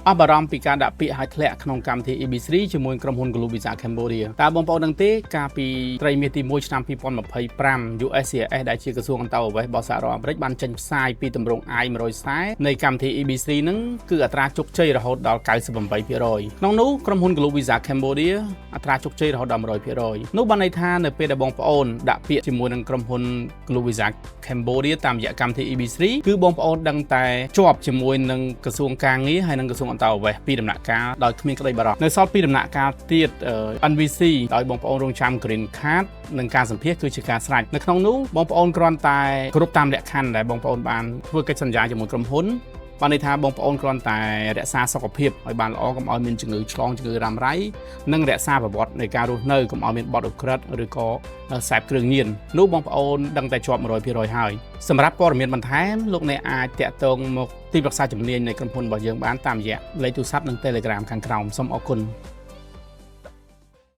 អបអរំពីការដាក់ពាក្យឲ្យធ្លាក់ក្នុងកម្មវិធី EB3 ជាមួយក្រុមហ៊ុន Global Visa Cambodia តើបងប្អូនដឹងទេកាលពីត្រីមាសទី1ឆ្នាំ2025 USCIS ដែលជាក្រសួងអន្តរប្រវេសន៍របស់សហរដ្ឋអាមេរិកបានចេញផ្សាយពីទម្រង់ I-140 នៃកម្មវិធី EB3 ហ្នឹងគឺអត្រាជោគជ័យរហូតដល់ 98% ក្នុងនោះក្រុមហ៊ុន Global Visa Cambodia អត្រាជោគជ័យរហូតដល់ 100% នោះបានន័យថានៅពេលដែលបងប្អូនដាក់ពាក្យជាមួយនឹងក្រុមហ៊ុន Global Visa Cambodia តាមរយៈកម្មវិធី EB3 គឺបងប្អូនដឹងតែជាប់ជាមួយនឹងក្រសួងការងារហើយនឹងក្រសួងអន្តរប្រវេសន៍ពីដំណាក់កាលដោយគ្មានក្តីបារម្ភនៅសល់ពីដំណាក់កាលទៀត NVC ដោយបងប្អូនរងចាំ Green Card និងការសម្ភាសគឺជាការស្រេចនៅក្នុងនោះបងប្អូនគ្រាន់តែគ្រប់តាមលក្ខខណ្ឌដែលបងប្អូនបានធ្វើកិច្ចសន្យាជាមួយក្រុមហ៊ុនបានន័យថាបងប្អូនគ្រាន់តែរក្សាសុខភាពឲ្យបានល្អកុំឲ្យមានជំងឺឆ្លងជំងឺរ៉ាំរ៉ៃនិងរក្សាប្រវត្តិនៃការរស់នៅកុំឲ្យមានបទឧក្រិដ្ឋឬក៏សេពគ្រឿងញៀននោះបងប្អូនដឹងតែជាប់ 100% ហើយសម្រាប់ព័ត៌មានបន្ថែមលោកអ្នកអាចតាក់ទងមកទីប្រឹក្សាជំនាញនៃក្រុមហ៊ុនរបស់យើងបានតាមរយៈលេខទូរស័ព្ទនិង Telegram ខាងក្រោមសូមអរគុណ